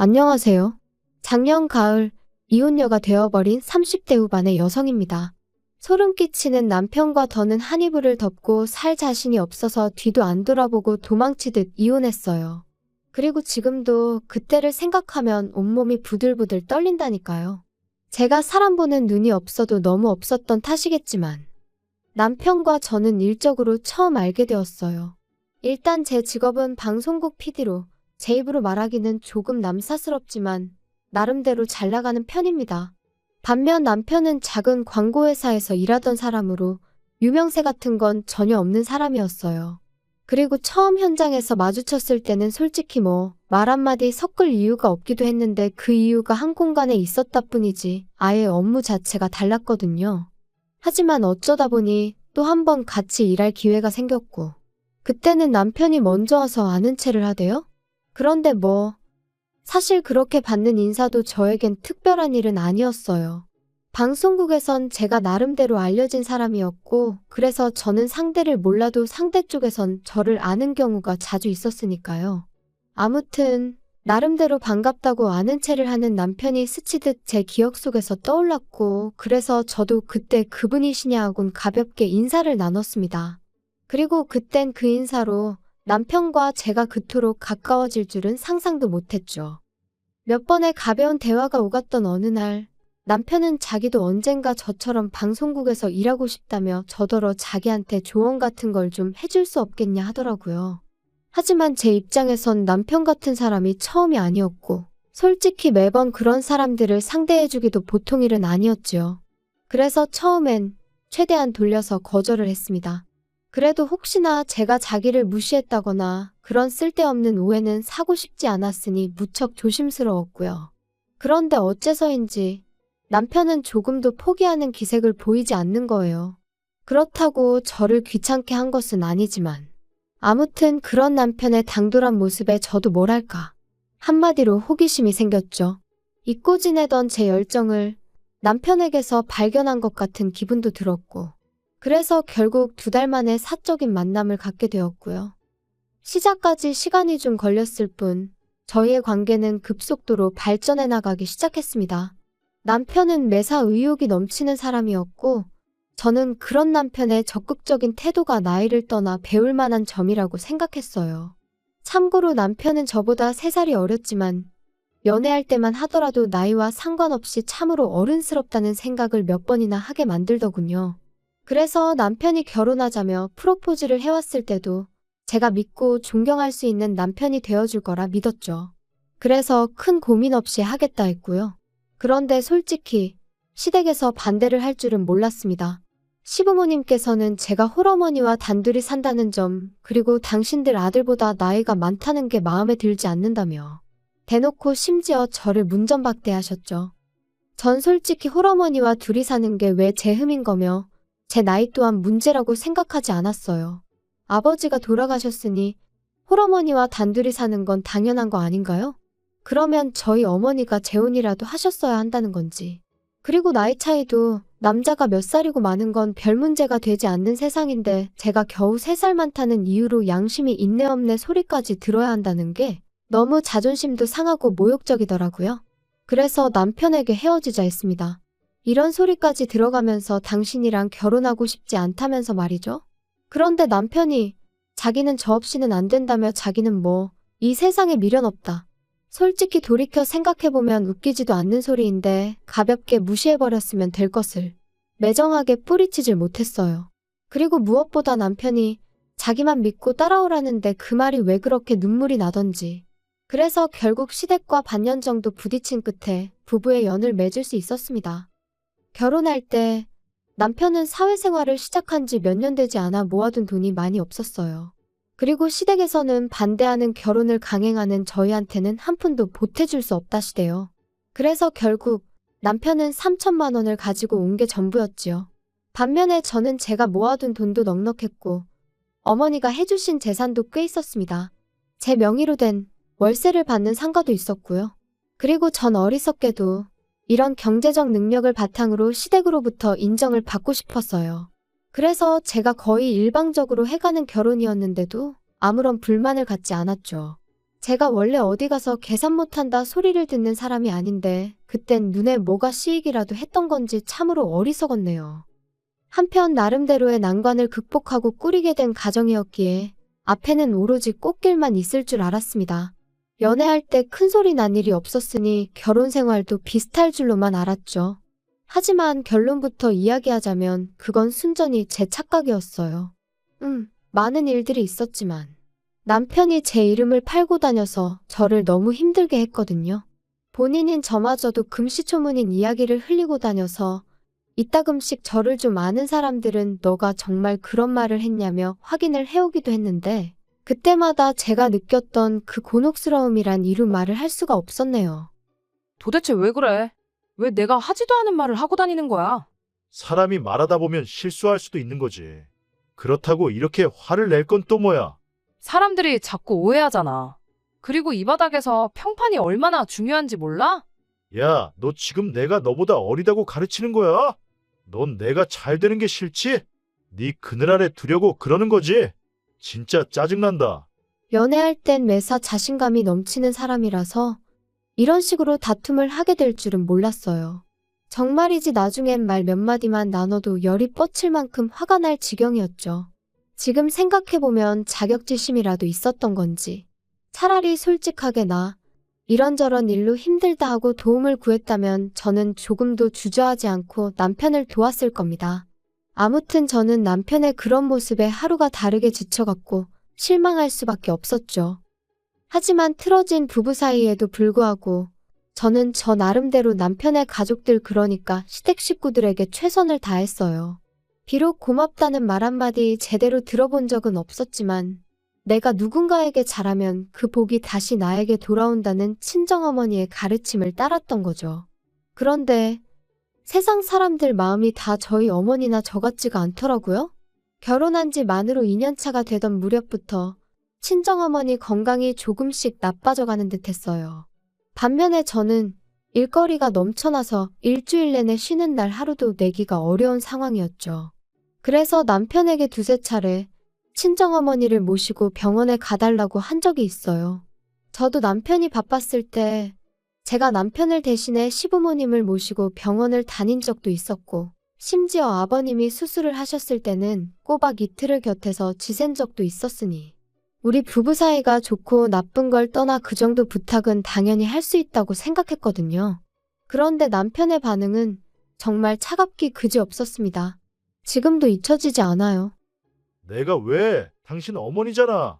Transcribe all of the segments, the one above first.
안녕하세요. 작년 가을 이혼녀가 되어버린 30대 후반의 여성입니다. 소름 끼치는 남편과 더는 한 이불을 덮고 살 자신이 없어서 뒤도 안 돌아보고 도망치듯 이혼했어요. 그리고 지금도 그때를 생각하면 온몸이 부들부들 떨린다니까요. 제가 사람 보는 눈이 없어도 너무 없었던 탓이겠지만 남편과 저는 일적으로 처음 알게 되었어요. 일단 제 직업은 방송국 PD로 제 입으로 말하기는 조금 남사스럽지만 나름대로 잘 나가는 편입니다. 반면 남편은 작은 광고회사에서 일하던 사람으로 유명세 같은 건 전혀 없는 사람이었어요. 그리고 처음 현장에서 마주쳤을 때는 솔직히 말 한마디 섞을 이유가 없기도 했는데 그 이유가 한 공간에 있었다 뿐이지 아예 업무 자체가 달랐거든요. 하지만 어쩌다 보니 또 한 번 같이 일할 기회가 생겼고 그때는 남편이 먼저 와서 아는 체를 하대요? 그런데 사실 그렇게 받는 인사도 저에겐 특별한 일은 아니었어요. 방송국에선 제가 나름대로 알려진 사람이었고 그래서 저는 상대를 몰라도 상대 쪽에선 저를 아는 경우가 자주 있었으니까요. 아무튼 나름대로 반갑다고 아는 체를 하는 남편이 스치듯 제 기억 속에서 떠올랐고 그래서 저도 그때 그분이시냐 하곤 가볍게 인사를 나눴습니다. 그리고 그땐 그 인사로 남편과 제가 그토록 가까워질 줄은 상상도 못했죠. 몇 번의 가벼운 대화가 오갔던 어느 날 남편은 자기도 언젠가 저처럼 방송국에서 일하고 싶다며 저더러 자기한테 조언 같은 걸 좀 해줄 수 없겠냐 하더라고요. 하지만 제 입장에선 남편 같은 사람이 처음이 아니었고 솔직히 매번 그런 사람들을 상대해주기도 보통 일은 아니었지요. 그래서 처음엔 최대한 돌려서 거절을 했습니다. 그래도 혹시나 제가 자기를 무시했다거나 그런 쓸데없는 오해는 사고 싶지 않았으니 무척 조심스러웠고요. 그런데 어째서인지 남편은 조금도 포기하는 기색을 보이지 않는 거예요. 그렇다고 저를 귀찮게 한 것은 아니지만 아무튼 그런 남편의 당돌한 모습에 저도 뭐랄까 한마디로 호기심이 생겼죠. 잊고 지내던 제 열정을 남편에게서 발견한 것 같은 기분도 들었고 그래서 결국 2달 만에 사적인 만남을 갖게 되었고요. 시작까지 시간이 좀 걸렸을 뿐 저희의 관계는 급속도로 발전해 나가기 시작했습니다. 남편은 매사 의욕이 넘치는 사람이었고 저는 그런 남편의 적극적인 태도가 나이를 떠나 배울 만한 점이라고 생각했어요. 참고로 남편은 저보다 3살이 어렸지만 연애할 때만 하더라도 나이와 상관없이 참으로 어른스럽다는 생각을 몇 번이나 하게 만들더군요. 그래서 남편이 결혼하자며 프로포즈를 해왔을 때도 제가 믿고 존경할 수 있는 남편이 되어줄 거라 믿었죠. 그래서 큰 고민 없이 하겠다 했고요. 그런데 솔직히 시댁에서 반대를 할 줄은 몰랐습니다. 시부모님께서는 제가 홀어머니와 단둘이 산다는 점 그리고 당신들 아들보다 나이가 많다는 게 마음에 들지 않는다며 대놓고 심지어 저를 문전박대하셨죠. 전 솔직히 홀어머니와 둘이 사는 게 왜 제 흠인 거며 제 나이 또한 문제라고 생각하지 않았어요. 아버지가 돌아가셨으니 홀어머니와 단둘이 사는 건 당연한 거 아닌가요? 그러면 저희 어머니가 재혼이라도 하셨어야 한다는 건지. 그리고 나이 차이도 남자가 몇 살이고 많은 건 별 문제가 되지 않는 세상인데 제가 겨우 3살 많다는 이유로 양심이 있네 없네 소리까지 들어야 한다는 게 너무 자존심도 상하고 모욕적이더라고요. 그래서 남편에게 헤어지자 했습니다. 이런 소리까지 들어가면서 당신이랑 결혼하고 싶지 않다면서 말이죠. 그런데 남편이 자기는 저 없이는 안 된다며 자기는 이 세상에 미련 없다. 솔직히 돌이켜 생각해보면 웃기지도 않는 소리인데 가볍게 무시해버렸으면 될 것을 매정하게 뿌리치질 못했어요. 그리고 무엇보다 남편이 자기만 믿고 따라오라는데 그 말이 왜 그렇게 눈물이 나던지. 그래서 결국 시댁과 반년 정도 부딪힌 끝에 부부의 연을 맺을 수 있었습니다. 결혼할 때 남편은 사회생활을 시작한 지 몇 년 되지 않아 모아둔 돈이 많이 없었어요. 그리고 시댁에서는 반대하는 결혼을 강행하는 저희한테는 한 푼도 보태줄 수 없다시대요. 그래서 결국 남편은 3천만 원을 가지고 온 게 전부였지요. 반면에 저는 제가 모아둔 돈도 넉넉했고 어머니가 해주신 재산도 꽤 있었습니다. 제 명의로 된 월세를 받는 상가도 있었고요. 그리고 전 어리석게도 이런 경제적 능력을 바탕으로 시댁으로부터 인정을 받고 싶었어요. 그래서 제가 거의 일방적으로 해가는 결혼이었는데도 아무런 불만을 갖지 않았죠. 제가 원래 어디 가서 계산 못한다 소리를 듣는 사람이 아닌데 그땐 눈에 뭐가 씌이기라도 했던 건지 참으로 어리석었네요. 한편 나름대로의 난관을 극복하고 꾸리게 된 가정이었기에 앞에는 오로지 꽃길만 있을 줄 알았습니다. 연애할 때 큰 소리 난 일이 없었으니 결혼 생활도 비슷할 줄로만 알았죠. 하지만 결론부터 이야기하자면 그건 순전히 제 착각이었어요. 많은 일들이 있었지만 남편이 제 이름을 팔고 다녀서 저를 너무 힘들게 했거든요. 본인인 저마저도 금시초문인 이야기를 흘리고 다녀서 이따금씩 저를 좀 아는 사람들은 너가 정말 그런 말을 했냐며 확인을 해오기도 했는데 그때마다 제가 느꼈던 그 곤혹스러움이란 이루 말을 할 수가 없었네요. 도대체 왜 그래? 왜 내가 하지도 않은 말을 하고 다니는 거야? 사람이 말하다 보면 실수할 수도 있는 거지. 그렇다고 이렇게 화를 낼 건 또 뭐야? 사람들이 자꾸 오해하잖아. 그리고 이 바닥에서 평판이 얼마나 중요한지 몰라? 야, 너 지금 내가 너보다 어리다고 가르치는 거야? 넌 내가 잘 되는 게 싫지? 네 그늘 아래 두려고 그러는 거지? 진짜 짜증난다. 연애할 땐 매사 자신감이 넘치는 사람이라서 이런 식으로 다툼을 하게 될 줄은 몰랐어요. 정말이지 나중엔 말 몇 마디만 나눠도 열이 뻗칠 만큼 화가 날 지경이었죠. 지금 생각해보면 자격지심이라도 있었던 건지 차라리 솔직하게 나 이런저런 일로 힘들다 하고 도움을 구했다면 저는 조금도 주저하지 않고 남편을 도왔을 겁니다. 아무튼 저는 남편의 그런 모습에 하루가 다르게 지쳐갔고 실망할 수밖에 없었죠. 하지만 틀어진 부부 사이에도 불구하고 저는 저 나름대로 남편의 가족들 그러니까 시댁 식구들에게 최선을 다했어요. 비록 고맙다는 말 한마디 제대로 들어본 적은 없었지만 내가 누군가에게 잘하면 그 복이 다시 나에게 돌아온다는 친정어머니의 가르침을 따랐던 거죠. 그런데 세상 사람들 마음이 다 저희 어머니나 저 같지가 않더라고요. 결혼한 지 만으로 2년차가 되던 무렵부터 친정어머니 건강이 조금씩 나빠져가는 듯 했어요. 반면에 저는 일거리가 넘쳐나서 일주일 내내 쉬는 날 하루도 내기가 어려운 상황이었죠. 그래서 남편에게 두세 차례 친정어머니를 모시고 병원에 가달라고 한 적이 있어요. 저도 남편이 바빴을 때 제가 남편을 대신해 시부모님을 모시고 병원을 다닌 적도 있었고 심지어 아버님이 수술을 하셨을 때는 꼬박 이틀을 곁에서 지샌 적도 있었으니 우리 부부 사이가 좋고 나쁜 걸 떠나 그 정도 부탁은 당연히 할 수 있다고 생각했거든요. 그런데 남편의 반응은 정말 차갑기 그지없었습니다. 지금도 잊혀지지 않아요. 내가 왜? 당신 어머니잖아.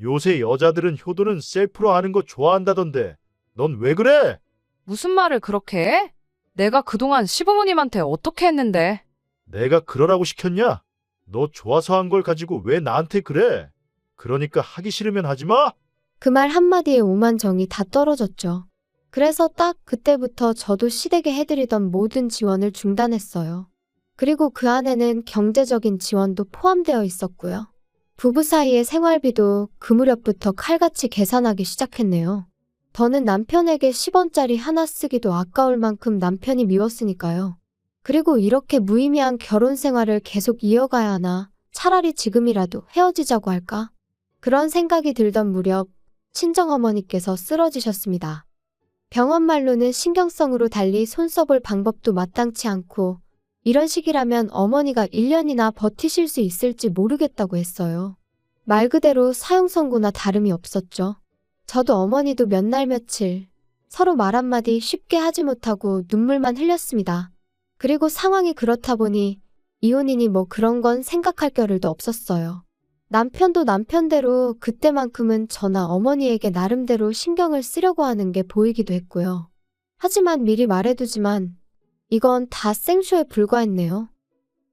요새 여자들은 효도는 셀프로 하는 거 좋아한다던데. 넌 왜 그래? 무슨 말을 그렇게 해? 내가 그동안 시부모님한테 어떻게 했는데? 내가 그러라고 시켰냐? 너 좋아서 한 걸 가지고 왜 나한테 그래? 그러니까 하기 싫으면 하지 마? 그 말 한마디에 오만 정이 다 떨어졌죠. 그래서 딱 그때부터 저도 시댁에 해드리던 모든 지원을 중단했어요. 그리고 그 안에는 경제적인 지원도 포함되어 있었고요. 부부 사이의 생활비도 그 무렵부터 칼같이 계산하기 시작했네요. 저는 남편에게 10원짜리 하나 쓰기도 아까울 만큼 남편이 미웠으니까요. 그리고 이렇게 무의미한 결혼 생활을 계속 이어가야 하나 차라리 지금이라도 헤어지자고 할까? 그런 생각이 들던 무렵 친정어머니께서 쓰러지셨습니다. 병원 말로는 신경성으로 달리 손 써볼 방법도 마땅치 않고 이런 식이라면 어머니가 1년이나 버티실 수 있을지 모르겠다고 했어요. 말 그대로 사형 선고나 다름이 없었죠. 저도 어머니도 몇 날 며칠 서로 말 한마디 쉽게 하지 못하고 눈물만 흘렸습니다. 그리고 상황이 그렇다 보니 이혼이니 뭐 그런 건 생각할 겨를도 없었어요. 남편도 남편대로 그때만큼은 저나 어머니에게 나름대로 신경을 쓰려고 하는 게 보이기도 했고요. 하지만 미리 말해두지만 이건 다 생쇼에 불과했네요.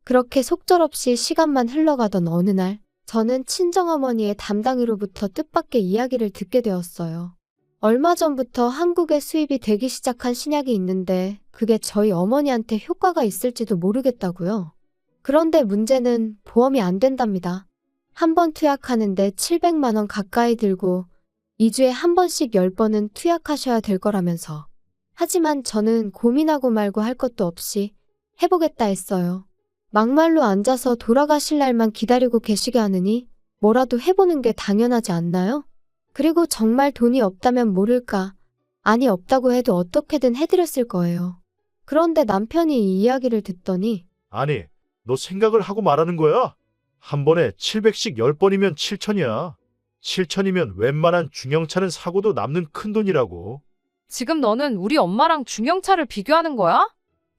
그렇게 속절없이 시간만 흘러가던 어느 날 저는 친정어머니의 담당이로부터 뜻밖의 이야기를 듣게 되었어요. 얼마 전부터 한국에 수입이 되기 시작한 신약이 있는데 그게 저희 어머니한테 효과가 있을지도 모르겠다고요. 그런데 문제는 보험이 안 된답니다. 한 번 투약하는데 700만 원 가까이 들고 2주에 한 번씩 10번은 투약하셔야 될 거라면서. 하지만 저는 고민하고 말고 할 것도 없이 해보겠다 했어요. 막말로 앉아서 돌아가실 날만 기다리고 계시게 하느니 뭐라도 해보는 게 당연하지 않나요? 그리고 정말 돈이 없다면 모를까. 아니, 없다고 해도 어떻게든 해드렸을 거예요. 그런데 남편이 이 이야기를 듣더니 아니, 너 생각을 하고 말하는 거야? 한 번에 700씩 10번이면 7천이야. 7천이면 웬만한 중형차는 사고도 남는 큰돈이라고. 지금 너는 우리 엄마랑 중형차를 비교하는 거야?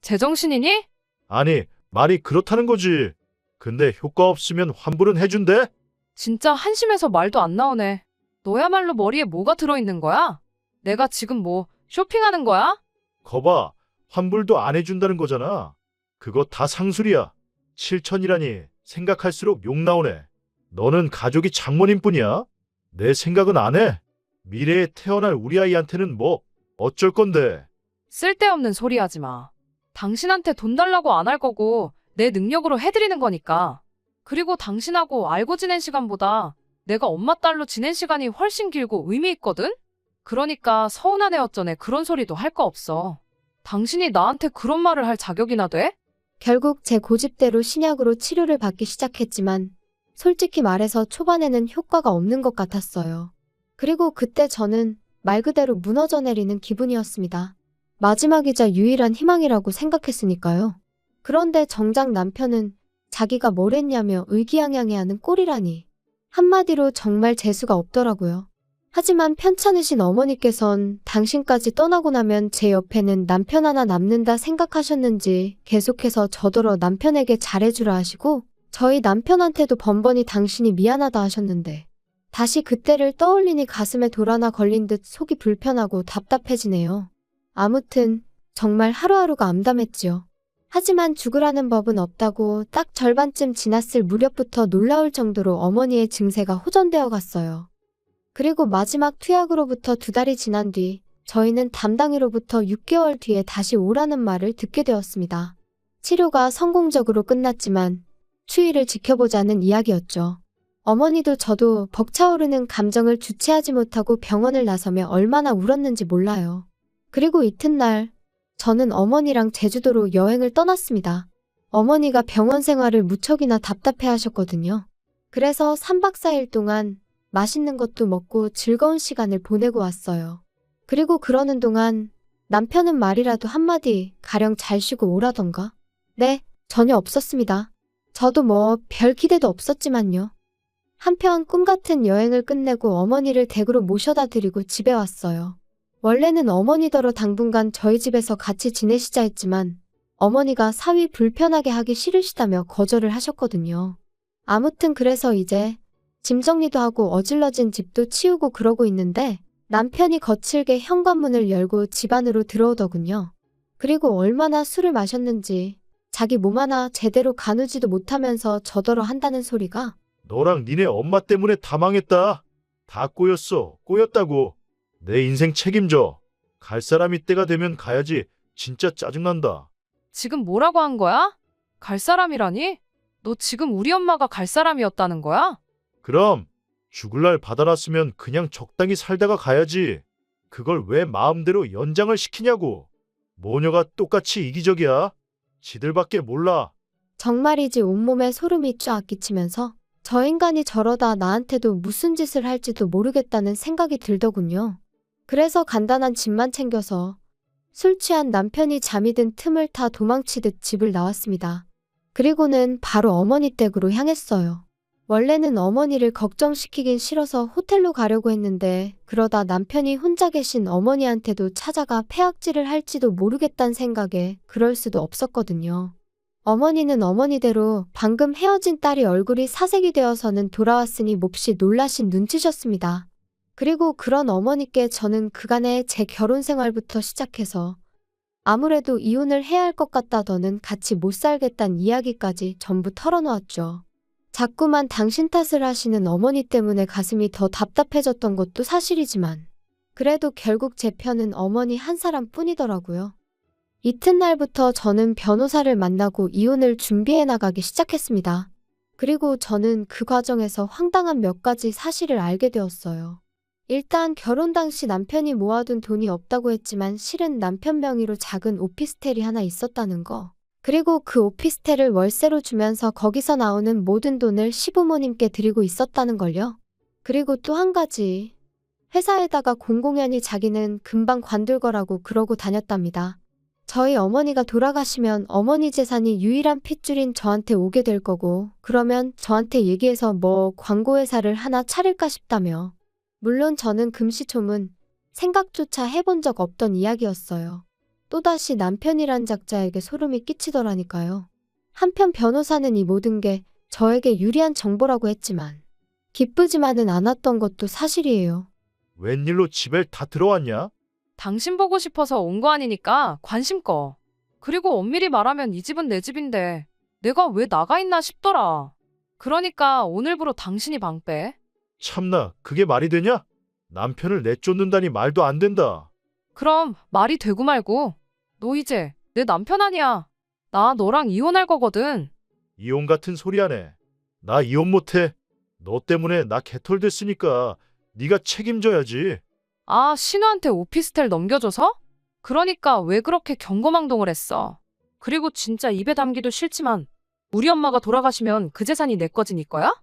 제정신이니? 아니, 말이 그렇다는 거지. 근데 효과 없으면 환불은 해준대? 진짜 한심해서 말도 안 나오네. 너야말로 머리에 뭐가 들어있는 거야? 내가 지금 뭐 쇼핑하는 거야? 거봐, 환불도 안 해준다는 거잖아. 그거 다 상술이야. 7천이라니 생각할수록 욕 나오네. 너는 가족이 장모님 뿐이야? 내 생각은 안 해. 미래에 태어날 우리 아이한테는 뭐 어쩔 건데. 쓸데없는 소리 하지 마. 당신한테 돈 달라고 안 할 거고 내 능력으로 해드리는 거니까. 그리고 당신하고 알고 지낸 시간보다 내가 엄마 딸로 지낸 시간이 훨씬 길고 의미 있거든? 그러니까 서운한 애 어쩌네 그런 소리도 할 거 없어. 당신이 나한테 그런 말을 할 자격이나 돼? 결국 제 고집대로 신약으로 치료를 받기 시작했지만 솔직히 말해서 초반에는 효과가 없는 것 같았어요. 그리고 그때 저는 말 그대로 무너져 내리는 기분이었습니다. 마지막이자 유일한 희망이라고 생각했으니까요. 그런데 정작 남편은 자기가 뭘 했냐며 의기양양해하는 꼴이라니. 한마디로 정말 재수가 없더라고요. 하지만 편찮으신 어머니께선 당신까지 떠나고 나면 제 옆에는 남편 하나 남는다 생각하셨는지 계속해서 저더러 남편에게 잘해주라 하시고 저희 남편한테도 번번이 당신이 미안하다 하셨는데 다시 그때를 떠올리니 가슴에 돌 하나 걸린 듯 속이 불편하고 답답해지네요. 아무튼 정말 하루하루가 암담했지요. 하지만 죽으라는 법은 없다고 딱 절반쯤 지났을 무렵부터 놀라울 정도로 어머니의 증세가 호전되어 갔어요. 그리고 마지막 투약으로부터 2달이 지난 뒤 저희는 담당이로부터 6개월 뒤에 다시 오라는 말을 듣게 되었습니다. 치료가 성공적으로 끝났지만 추이를 지켜보자는 이야기였죠. 어머니도 저도 벅차오르는 감정을 주체하지 못하고 병원을 나서며 얼마나 울었는지 몰라요. 그리고 이튿날 저는 어머니랑 제주도로 여행을 떠났습니다. 어머니가 병원 생활을 무척이나 답답해 하셨거든요. 그래서 3박 4일 동안 맛있는 것도 먹고 즐거운 시간을 보내고 왔어요. 그리고 그러는 동안 남편은 말이라도 한마디 가령 잘 쉬고 오라던가? 네, 전혀 없었습니다. 저도 뭐 별 기대도 없었지만요. 한편 꿈같은 여행을 끝내고 어머니를 댁으로 모셔다 드리고 집에 왔어요. 원래는 어머니더러 당분간 저희 집에서 같이 지내시자 했지만 어머니가 사위 불편하게 하기 싫으시다며 거절을 하셨거든요. 아무튼 그래서 이제 짐 정리도 하고 어질러진 집도 치우고 그러고 있는데 남편이 거칠게 현관문을 열고 집 안으로 들어오더군요. 그리고 얼마나 술을 마셨는지 자기 몸 하나 제대로 가누지도 못하면서 저더러 한다는 소리가 너랑 니네 엄마 때문에 다 망했다. 다 꼬였어. 꼬였다고. 내 인생 책임져. 갈 사람이 때가 되면 가야지. 진짜 짜증난다. 지금 뭐라고 한 거야? 갈 사람이라니? 너 지금 우리 엄마가 갈 사람이었다는 거야? 그럼 죽을 날 받아놨으면 그냥 적당히 살다가 가야지. 그걸 왜 마음대로 연장을 시키냐고. 모녀가 똑같이 이기적이야. 지들밖에 몰라. 정말이지 온몸에 소름이 쫙 끼치면서 저 인간이 저러다 나한테도 무슨 짓을 할지도 모르겠다는 생각이 들더군요. 그래서 간단한 짐만 챙겨서 술 취한 남편이 잠이 든 틈을 타 도망치듯 집을 나왔습니다. 그리고는 바로 어머니 댁으로 향했어요. 원래는 어머니를 걱정시키긴 싫어서 호텔로 가려고 했는데 그러다 남편이 혼자 계신 어머니한테도 찾아가 패악질을 할지도 모르겠다는 생각에 그럴 수도 없었거든요. 어머니는 어머니대로 방금 헤어진 딸이 얼굴이 사색이 되어서는 돌아왔으니 몹시 놀라신 눈치셨습니다. 그리고 그런 어머니께 저는 그간의 제 결혼 생활부터 시작해서 아무래도 이혼을 해야 할 것 같다더는 같이 못 살겠다는 이야기까지 전부 털어놓았죠. 자꾸만 당신 탓을 하시는 어머니 때문에 가슴이 더 답답해졌던 것도 사실이지만 그래도 결국 제 편은 어머니 한 사람뿐이더라고요. 이튿날부터 저는 변호사를 만나고 이혼을 준비해 나가기 시작했습니다. 그리고 저는 그 과정에서 황당한 몇 가지 사실을 알게 되었어요. 일단 결혼 당시 남편이 모아둔 돈이 없다고 했지만 실은 남편 명의로 작은 오피스텔이 하나 있었다는 거. 그리고 그 오피스텔을 월세로 주면서 거기서 나오는 모든 돈을 시부모님께 드리고 있었다는 걸요. 그리고 또 한 가지. 회사에다가 공공연히 자기는 금방 관둘 거라고 그러고 다녔답니다. 저희 어머니가 돌아가시면 어머니 재산이 유일한 핏줄인 저한테 오게 될 거고, 그러면 저한테 얘기해서 뭐 광고회사를 하나 차릴까 싶다며. 물론 저는 금시초문, 생각조차 해본 적 없던 이야기였어요. 또다시 남편이란 작자에게 소름이 끼치더라니까요. 한편 변호사는 이 모든 게 저에게 유리한 정보라고 했지만 기쁘지만은 않았던 것도 사실이에요. 웬일로 집에 다 들어왔냐? 당신 보고 싶어서 온 거 아니니까 관심 꺼. 그리고 엄밀히 말하면 이 집은 내 집인데 내가 왜 나가 있나 싶더라. 그러니까 오늘부로 당신이 방 빼. 참나, 그게 말이 되냐? 남편을 내쫓는다니 말도 안 된다. 그럼 말이 되고 말고. 너 이제 내 남편 아니야. 나 너랑 이혼할 거거든. 이혼 같은 소리 하네. 나 이혼 못해. 너 때문에 나 개털됐으니까 네가 책임져야지. 아, 신우한테 오피스텔 넘겨줘서? 그러니까 왜 그렇게 경거망동을 했어. 그리고 진짜 입에 담기도 싫지만 우리 엄마가 돌아가시면 그 재산이 내 거지 니 거야?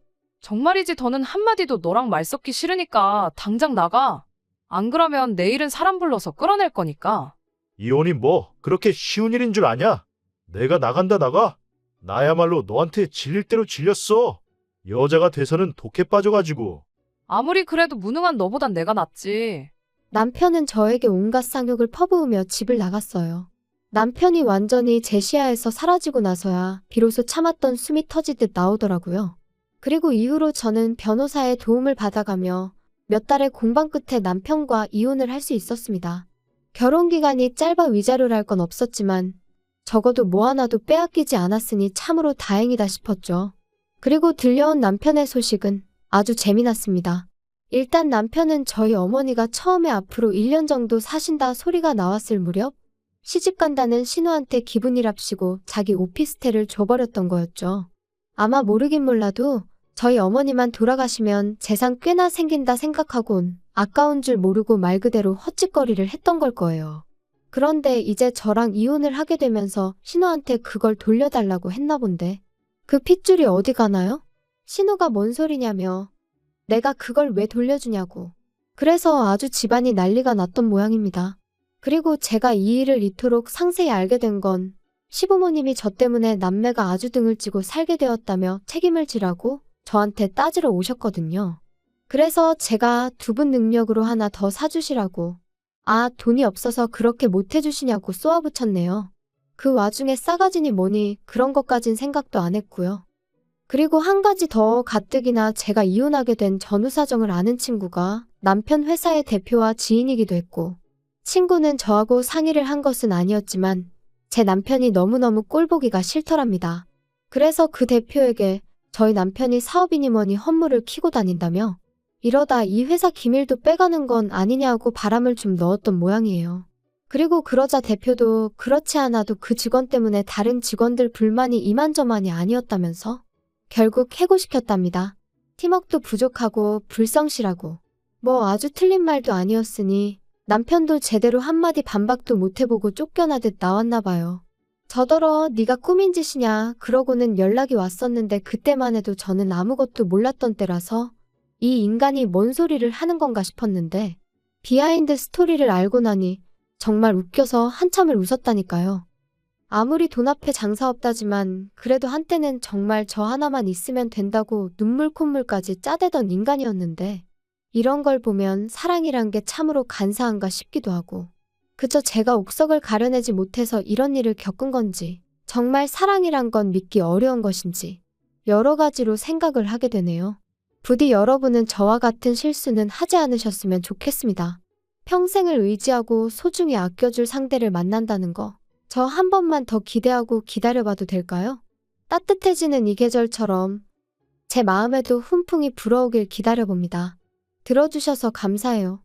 정말이지 더는 한마디도 너랑 말 섞기 싫으니까 당장 나가. 안 그러면 내일은 사람 불러서 끌어낼 거니까. 이혼이 뭐 그렇게 쉬운 일인 줄 아냐? 내가 나간다 나가? 나야말로 너한테 질릴 대로 질렸어. 여자가 돼서는 독해 빠져가지고. 아무리 그래도 무능한 너보단 내가 낫지. 남편은 저에게 온갖 쌍욕을 퍼부으며 집을 나갔어요. 남편이 완전히 제 시야에서 사라지고 나서야 비로소 참았던 숨이 터지듯 나오더라고요. 그리고 이후로 저는 변호사의 도움을 받아가며 몇 달의 공방 끝에 남편과 이혼을 할 수 있었습니다. 결혼 기간이 짧아 위자료를 할 건 없었지만 적어도 뭐 하나도 빼앗기지 않았으니 참으로 다행이다 싶었죠. 그리고 들려온 남편의 소식은 아주 재미났습니다. 일단 남편은 저희 어머니가 처음에 앞으로 1년 정도 사신다 소리가 나왔을 무렵 시집간다는 신우한테 기분이랍시고 자기 오피스텔을 줘버렸던 거였죠. 아마 모르긴 몰라도 저희 어머니만 돌아가시면 재산 꽤나 생긴다 생각하곤 아까운 줄 모르고 말 그대로 헛짓거리를 했던 걸 거예요. 그런데 이제 저랑 이혼을 하게 되면서 신우한테 그걸 돌려달라고 했나 본데 그 핏줄이 어디 가나요? 신우가 뭔 소리냐며 내가 그걸 왜 돌려주냐고. 그래서 아주 집안이 난리가 났던 모양입니다. 그리고 제가 이 일을 이토록 상세히 알게 된 건 시부모님이 저 때문에 남매가 아주 등을 찌고 살게 되었다며 책임을 지라고 저한테 따지러 오셨거든요. 그래서 제가 두 분 능력으로 하나 더 사주시라고. 아, 돈이 없어서 그렇게 못해주시냐고 쏘아붙였네요. 그 와중에 싸가지니 뭐니 그런 것까진 생각도 안 했고요. 그리고 한 가지 더 가뜩이나 제가 이혼하게 된 전후 사정을 아는 친구가 남편 회사의 대표와 지인이기도 했고 친구는 저하고 상의를 한 것은 아니었지만 제 남편이 너무너무 꼴보기가 싫더랍니다. 그래서 그 대표에게 저희 남편이 사업이니 뭐니 헛물을 키고 다닌다며 이러다 이 회사 기밀도 빼가는 건 아니냐고 바람을 좀 넣었던 모양이에요. 그리고 그러자 대표도 그렇지 않아도 그 직원 때문에 다른 직원들 불만이 이만저만이 아니었다면서 결국 해고시켰답니다. 팀워크도 부족하고 불성실하고 뭐 아주 틀린 말도 아니었으니 남편도 제대로 한마디 반박도 못해보고 쫓겨나듯 나왔나 봐요. 저더러 네가 꾸민 짓이냐 그러고는 연락이 왔었는데 그때만 해도 저는 아무것도 몰랐던 때라서 이 인간이 뭔 소리를 하는 건가 싶었는데 비하인드 스토리를 알고 나니 정말 웃겨서 한참을 웃었다니까요. 아무리 돈 앞에 장사 없다지만 그래도 한때는 정말 저 하나만 있으면 된다고 눈물 콧물까지 짜대던 인간이었는데 이런 걸 보면 사랑이란 게 참으로 간사한가 싶기도 하고 그저 제가 옥석을 가려내지 못해서 이런 일을 겪은 건지 정말 사랑이란 건 믿기 어려운 것인지 여러 가지로 생각을 하게 되네요. 부디 여러분은 저와 같은 실수는 하지 않으셨으면 좋겠습니다. 평생을 의지하고 소중히 아껴줄 상대를 만난다는 거 저 한 번만 더 기대하고 기다려봐도 될까요? 따뜻해지는 이 계절처럼 제 마음에도 훈풍이 불어오길 기다려봅니다. 들어주셔서 감사해요.